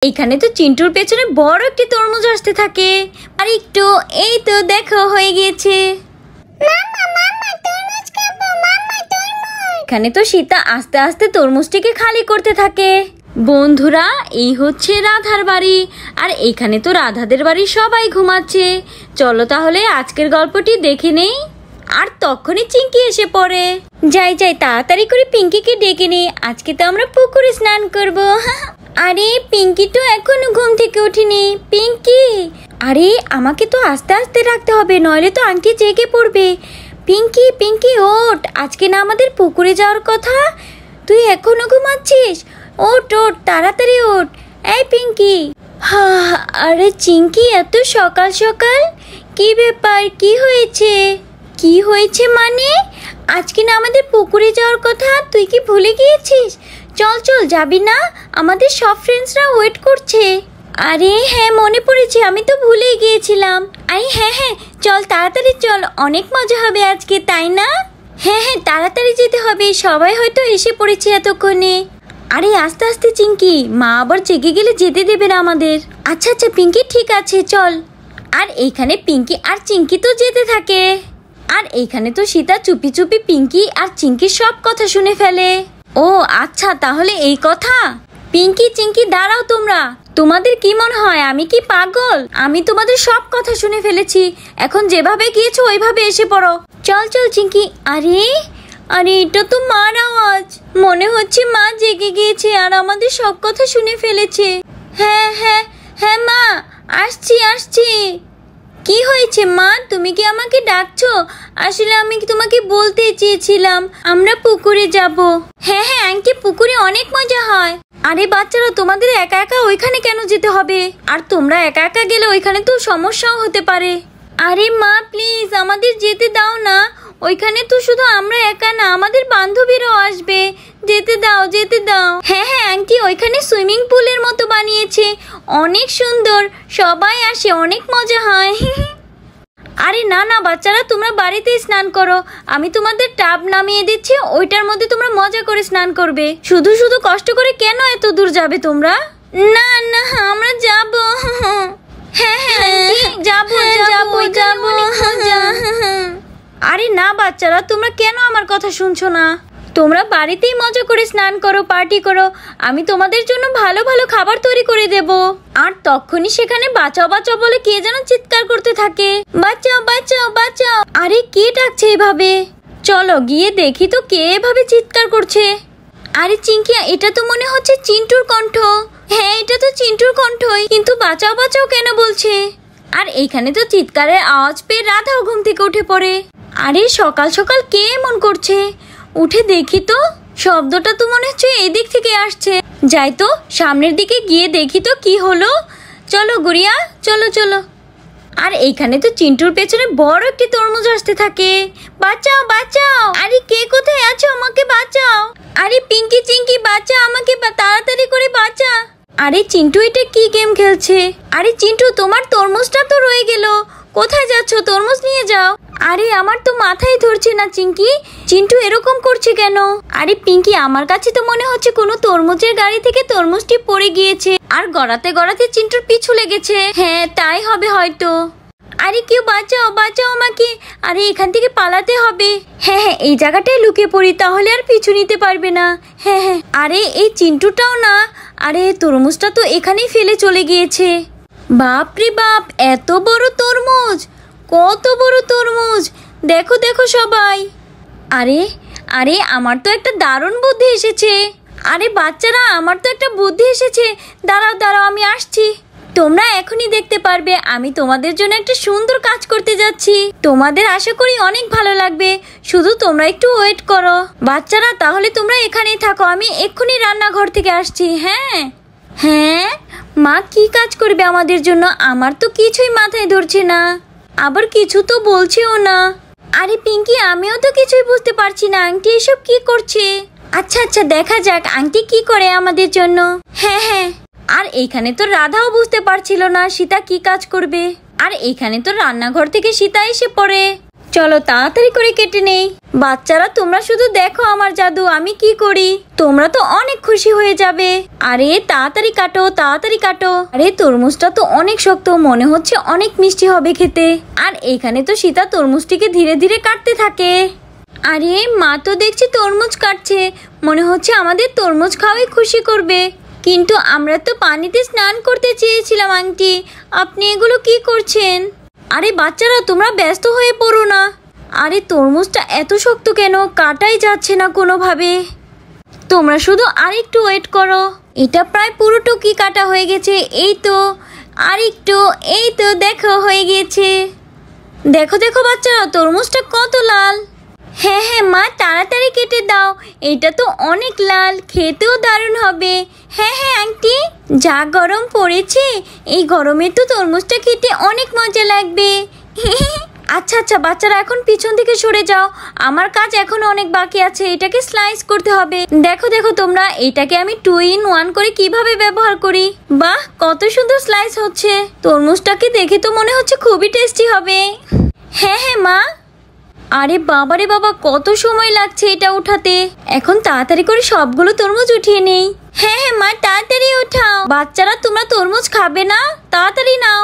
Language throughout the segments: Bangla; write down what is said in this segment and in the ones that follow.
এখানে তো চিন্টুর পেছনে বড় একটি তরমুজ আসতে থাকে। আর একটু এই তো দেখো হয়ে গিয়েছে। এখানে তো সীতা আস্তে আস্তে তরমুজটিকে খালি করতে থাকে। বন্ধুরা, এই হচ্ছে রাধার বাড়ি। আর এখানে তো রাধাদের বাড়ি সবাই ঘুমাচ্ছে। চলো তাহলে আজকের গল্পটি দেখে নেই। আর তখনই চিঙ্কি এসে পড়ে। যাই তাড়াতাড়ি করে পিঙ্কিকে ডেকে নেই, আজকে তো আমরা পুকুরে স্নান করব। আরে পিঙ্কি তো এখনো ঘুম থেকে ওঠেনি। পিঙ্কি, আরে আমাকে তো আস্তে আস্তে রাখতে হবে, নইলে তো আন্টি জেগে পড়বে। পিঙ্কি পিঙ্কি ওঠ, আজকে না আমাদের পুকুরে যাওয়ার কথা, তুই এখনো ঘুমাচ্ছিস? ওঠ ওঠ, তাড়াতাড়ি ওঠ। এই পিঙ্কি। আরে চিঙ্কি, এত সকাল সকাল কি ব্যাপার? কি হয়েছে? কি হয়েছে মানে? আজকে না আমাদের পুকুরে যাওয়ার কথা, তুই কি ভুলে গিয়েছিস? চল চল, যাবি না? আমাদের সব ফ্রেন্ডসরা ওয়েট করছে। আরে হ্যাঁ, মনে পড়েছে, আমি তো ভুলেই গিয়েছিলাম। আরে হ্যাঁ চল, তাড়াতাড়ি চল, অনেক মজা হবে আজকে, তাই না? হ্যাঁ তাড়াতাড়ি যেতে হবে, সবাই হয়তো এসে পড়েছে এতক্ষণে। আরে আস্তে আস্তে চিঙ্কি, মা আবার জেগে গেলে যেতে দেবে না আমাদের। আচ্ছা পিঙ্কি, ঠিক আছে চল। আর এইখানে পিঙ্কি আর চিঙ্কি তো যেতে থাকে। আর এইখানে তো সীতা চুপি চুপি পিঙ্কি আর চিঙ্কির সব কথা শুনে ফেলে। ও আচ্ছা, তাহলে এই কথা। পিঙ্কি চিঙ্কি দাঁড়াও তোমরা, তোমাদের কি মনে হয় আমি কি পাগল? আমি তোমাদের সব কথা শুনে ফেলেছি, এখন যেভাবে গিয়েছো ওইভাবে এসে পড়ো। চল চল চিঙ্কি। আরে আরে এটা তো মার আওয়াজ, মনে হচ্ছে মা জেগে গিয়েছে আর আমাদের সব কথা শুনে ফেলেছে। হ্যাঁ মা, আসছি। কি হয়েছে মা, তুমি কি আমাকে ডাকছো? আসলে আমি তোমাকে বলতে চেয়েছিলাম আমরা পুকুরে যাব। হ্যাঁ আন্টি, পুকুরে অনেক মজা হয়। আরে বাচ্চারা, তোমাদের একা একা ওইখানে কেন যেতে হবে? আর তোমরা একা একা গেলে ওইখানে তো সমস্যাও হতে পারে। আরে মা প্লিজ, আমাদের যেতে দাও না। ওইখানে তো শুধু আমরা একা না, আমাদের বান্ধবীরাও আসবে। যেতে দাও। হ্যাঁ আন্টি, ওইখানে সুইমিং পুলের মতো বানিয়েছে, অনেক সুন্দর, সবাই আসে, অনেক মজা হয়। আরে না বাচ্চারা, তোমরা বাড়িতেই স্নান করো, আমি তোমাদের টাব নামিয়ে দিচ্ছি, ওইটার মধ্যে তোমরা মজা করে স্নান করবে। শুধু শুধু কষ্ট করে কেন এত দূর যাবে তোমরা? না আমরা যাব। হ্যাঁ যাবো। আরে না বাচ্চারা, তোমরা কেন আমার কথা শুনছো না? তোমরা বাড়িতেই মজা করে স্নান করো, পার্টি করো, আমি তোমাদের জন্য ভালো ভালো খাবার তৈরি করে দেব। আর তখনই সেখানে বাঁচাও বলে কে যেন চিৎকার করতে থাকে। বাঁচাও। আরে কে ডাকছে এভাবে? চলো গিয়ে দেখি তো কে এভাবে চিৎকার করছে। আরে চিঙ্কি, এটা তো মনে হচ্ছে চিন্টুর কণ্ঠ। হ্যাঁ, এটা তো চিন্টুর কণ্ঠই, কিন্তু বাঁচাও কেন বলছে? আর এইখানে তো চিৎকারের আওয়াজ পেয়ে রাধাও ঘুম থেকে উঠে পড়ে। আরে সকাল সকাল কে এমন করছে? উঠে দেখি তো, শব্দটা তো মনে হচ্ছে এই দিক থেকে আসছে। যাই তো সামনের দিকে গিয়ে দেখি তো কি হলো। চলো গুড়িয়া, চলো। আর এইখানে তো চিন্টুর পেছনে বড় একটি তরমুজ আসতে থাকে। বাঁচাও। আরে কে কোথায় আছো? আমাকে বাঁচাও। আরে পিঙ্কি চিঙ্কি, বাঁচা আমাকে, তাড়াতাড়ি করে বাঁচা। আরে চিন্টু, এটা কি গেম খেলছে? আরে চিন্টু, তোমার তরমুজটা তো রয়ে গেল, কোথায় যাচ্ছ? তরমুজ নিয়ে যাও। আরে আমার তো মাথায় ধরছে না চিঙ্কি, চিন্টু এরকম করছে কেন? আরে পিঙ্কি, আমার কাছে তো মনে হচ্ছে কোনো তরমুজের গাড়ি থেকে তরমুজটি পড়ে গিয়েছে আর গড়াতে চিন্টুর পিছু লেগেছে। হ্যাঁ তাই হবে হয়তো। আরে কেউ বাঁচাও আমাকে। আরে এখান থেকে পালাতে হবে। হ্যাঁ এই জায়গাটায় লুকিয়ে পড়ি, তাহলে আর পিছু নিতে পারবে না। হ্যাঁ আরে এই চিন্টুটাও না, আরে তরমুজটা তো এখানেই ফেলে চলে গিয়েছে। বাপরে বাপ, এত বড় তরমুজ, কত বড় তরমুজ! দেখো সবাই। আরে আমার তো একটা দারুণ বুদ্ধি এসেছে। আরে বাচ্চারা, আমার তো একটা বুদ্ধি এসেছে, দাঁড়াও আমি আসছি। তোমরা এখনই দেখতে পারবে আমি তোমাদের জন্য একটা সুন্দর কাজ করতে যাচ্ছি, তোমাদের আশা করি অনেক ভালো লাগবে। শুধু তোমরা একটু ওয়েট করো। বাচ্চারা, তাহলে তোমরা এখানেই থাকো, আমি এক্ষুনি রান্নাঘর থেকে আসছি। হ্যাঁ মা কি কাজ করবে আমাদের জন্য? আমার তো কিছুই মাথায় ধরছে না, আবার কিছু তো বলছেও না। আরে পিঙ্কি, আমিও তো কিছুই বুঝতে পারছি না, আন্টি এসব কি করছে। আচ্ছা দেখা যাক আন্টি কি করে আমাদের জন্য। হ্যাঁ আর এইখানে তো রাধাও বুঝতে পারছিল না সীতা কি কাজ করবে। আর এইখানে তো রান্নাঘর থেকে সীতা এসে পড়ে। চলো তাড়াতাড়ি করে কেটে নেই। বাচ্চারা তোমরা শুধু দেখো আমার জাদু আমি কি করি। তোমরা তো অনেক খুশি হয়ে যাবে। আরে তাড়াতাড়ি কাটো, তাড়াতাড়ি কাটো। আরে তরমুজটা তো অনেক শক্ত, মনে হচ্ছে অনেক মিষ্টি হবে খেতে। আর এখানে তো সীতা তরমুজটিকে ধীরে ধীরে কাটতে থাকে। আরে মা তো দেখছি তরমুজ কাটছে, মনে হচ্ছে আমাদের তরমুজ খাওয়াই খুশি করবে। কিন্তু আমরা তো পানিতে স্নান করতে চেয়েছিলাম আন্টি, আপনি এগুলো কি করছেন? আরে বাচ্চারা তোমরা ব্যস্ত হয়ে পড়ো না। আরে তরমুজটা এত শক্ত কেন, কাটাই যাচ্ছে না কোনোভাবে। তোমরা শুধু আরেকটু ওয়েট করো, এটা প্রায় পুরোটুকুই কাটা হয়ে গেছে। এই তো আরেকটু, এই তো দেখো হয়ে গেছে। দেখো দেখো বাচ্চারা তরমুজটা কত লাল। হ্যাঁ হ্যাঁ মা তাড়াতাড়ি কেটে দাও, এটা তো অনেক লাল, খেতেও দারুণ হবে। হ্যাঁ হ্যাঁ আন্টি, যা গরম পড়েছে এই গরমে তো তরমুজটা খেতে অনেক মজা লাগবে। আচ্ছা আচ্ছা বাচ্চারা এখন পিছন দিকে সরে যাও, আমার কাজ এখনো অনেক বাকি আছে, এটাকে স্লাইস করতে হবে। দেখো দেখো তোমরা, এটাকে আমি 2 in 1 করে কিভাবে ব্যবহার করি। বাহ কত সুন্দর স্লাইস হচ্ছে। তরমুজটাকে দেখে তো মনে হচ্ছে খুবই টেস্টি হবে। হ্যাঁ হ্যাঁ মা। আরে বাবারে বাবা কত সময় লাগছে এটা উঠাতে। এখন তাড়াতাড়ি করে সবগুলো তরমুজ উঠিয়ে নেই। হ্যাঁ হ্যাঁ মা তাড়াতাড়ি উঠাও। বাচ্চারা তোমরা তরমুজ খাবে না? তাড়াতাড়ি নাও।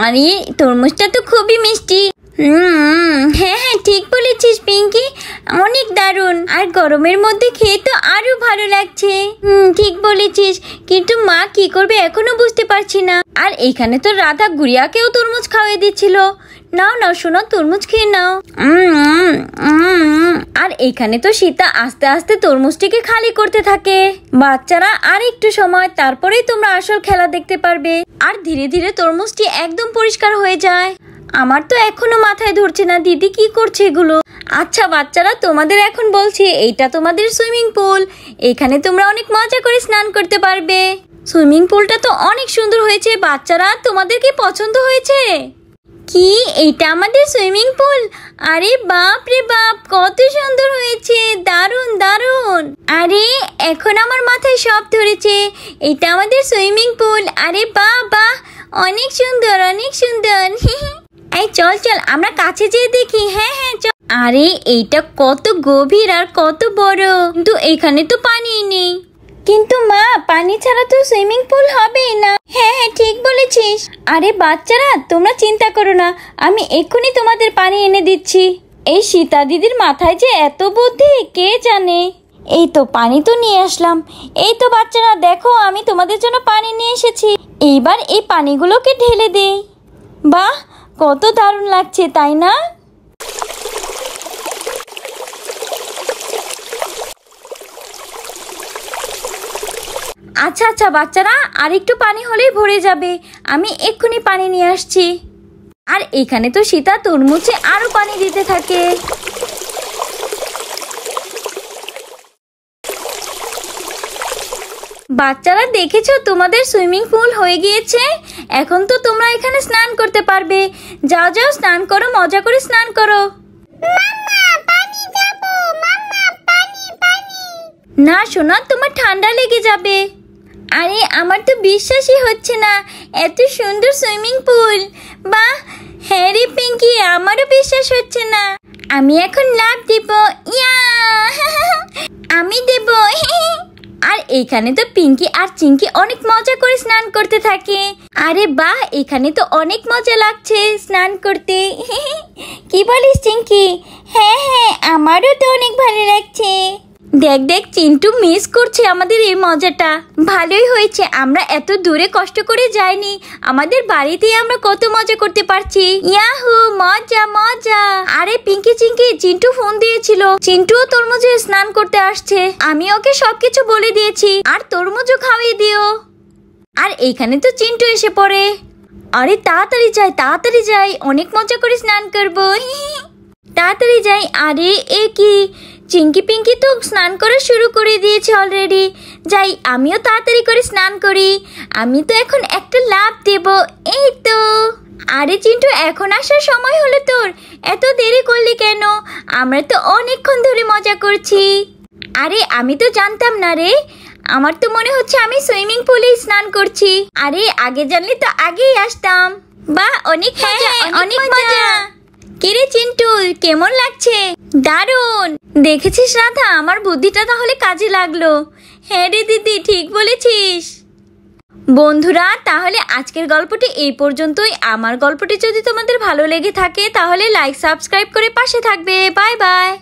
আরে তরমুজটা তো খুবই মিষ্টি। হ্যাঁ হ্যাঁ ঠিক বলেছিস পিঙ্কি, অনেক দারুণ। আর গরমের মধ্যে খেয়ে তো আরো ভালো লাগছে। ঠিক বলেছিস, কিন্তু মা কি করবে এখনো বুঝতে পারছি না। আর এখানে তো রাধা গুড়িয়াকেও তরমুজ খাওয়াই দিচ্ছিল। নাও নাও শোনো, তরমুজ খেয়ে নাও। আর এখানে তো সীতা আস্তে আস্তে তরমুজটিকে খালি করতে থাকে। বাচ্চারা আর একটু সময়, তারপরেই তোমরা আসল খেলা দেখতে পারবে। আর ধীরে ধীরে তরমুজটি একদম পরিষ্কার হয়ে যায়। আমার তো এখনো মাথায় ধরছে না দিদি কি করছে এগুলো। আচ্ছা বাচ্চারা তোমাদের এখন বলছি, এইটা তোমাদের সুইমিং পুল, এখানে তোমরা অনেক মজা করে স্নান করতে পারবে। সুইমিং পুলটা তো অনেক সুন্দর হয়েছে। বাচ্চারা তোমাদের কি পছন্দ হয়েছে? কি এইটা আমাদের সুইমিং পুল? আরে বাপ রে বাপ কত সুন্দর হয়েছে, দারুণ দারুণ। আরে এখন আমার মাথায় সব ধরেছে, এটা আমাদের সুইমিং পুল। আরে বাহ বাহ অনেক সুন্দর অনেক সুন্দর। এই চল চল আমরা কাছে যেয়ে দেখি। হ্যাঁ হ্যাঁ চল। আরে এইটা কত গভীর আর কত বড়, কিন্তু এখানে তো পানি নেই। কিন্তু মা পানি ছাড়া তো সুইমিং পুল হবেই না। হ্যাঁ হ্যাঁ ঠিক বলেছিস। আরে বাচ্চারা তোমরা চিন্তা করো না, আমি এক্ষুনি তোমাদের পানি এনে দিচ্ছি। এই সীতা দিদির মাথায় যে এত বুদ্ধি কে জানে। এই তো পানি তো নিয়ে আসলাম। এই তো বাচ্চারা দেখো আমি তোমাদের জন্য পানি নিয়ে এসেছি। এইবার এই পানিগুলোকে ঢেলে দেই। বাহ কত দারুণ লাগছে তাই না? আচ্ছা আচ্ছা বাচ্চারা আর একটু পানি হলেই ভরে যাবে, আমি এক্ষুনি পানি নিয়ে আসছি। আর এখানে তো সীতা তরমুজে আরো পানি দিতে থাকে। বাচ্চারা দেখেছো তোমাদের সুইমিং পুল হয়ে গিয়েছে। এখন তো তোমরা এখানে স্নান করতে পারবে। যাও যাও স্নান করো, মজা করে স্নান করো। না সোনা তোমার ঠান্ডা লেগে যাবে। আরে আমার তো বিশ্বাসই হচ্ছে না, এত সুন্দর সুইমিং পুল। বাহ হ্যাঁ রে পিঙ্কি আমারও বিশ্বাস হচ্ছে না। আমি এখন লাফ দেব। ইয়া আমি দেব। আর এখানে তো পিঙ্কি আর চিঙ্কি অনেক মজা করে স্নান করতে থাকে। আরে বাহ এখানে তো অনেক মজা লাগছে স্নান করতে। কি বলিস চিঙ্কি? হ্যাঁ হ্যাঁ আমারও তো অনেক ভালো লাগছে। দেখ দেখ চিন্টু মিস করছে আমাদের এই মজাটা। ভালোই হয়েছে আমরা এত দূরে কষ্ট করে যাইনি, আমাদের বাড়িতেই আমরা কত মজা করতে পারছি। ইয়াহু মজা মজা। আরে পিঙ্কি চিঙ্কি চিন্টু ফোন দিয়েছিল, চিন্টুও তরমুজে স্নান করতে আসছে। আমি ওকে সবকিছু বলে দিয়েছি, আর তরমুজও খাওয়িয়ে দিও। আর এইখানে তো চিন্টু এসে পড়ে। আরে তাড়াতাড়ি যাই অনেক মজা করে স্নান করবো। তাড়াতাড়ি যাই। আরে এ কি চিঙ্কি পিঙ্কি তো স্নান করা শুরু করে দিয়েছে অলরেডি। যাই আমিও তাড়াতাড়ি করে স্নান করি। আমি তো এখন একটা লাফ দেব। এই তো। আরে চিন্টু এখন আসার সময় হলো তোর, এত দেরি করলি কেন? আমরা তো অনেকক্ষণ ধরে মজা করছি। আরে আমি তো জানতাম না রে, আমার তো মনে হচ্ছে আমি সুইমিং পুলে স্নান করছি। আরে আগে জানলে তো আগেই আসতাম। বাহ, অনেক মজা, অনেক মজা। কিরে চিন্টু, কেমন লাগছে? দারুণ। দেখেছিস রাধা, আমার বুদ্ধিটা তাহলে কাজে লাগলো। হ্যাঁ রে দিদি, ঠিক বলেছিস। বন্ধুরা, তাহলে আজকের গল্পটি এই পর্যন্তই। আমার গল্পটি যদি তোমাদের ভালো লেগে থাকে তাহলে লাইক সাবস্ক্রাইব করে পাশে থাকবে। Bye bye.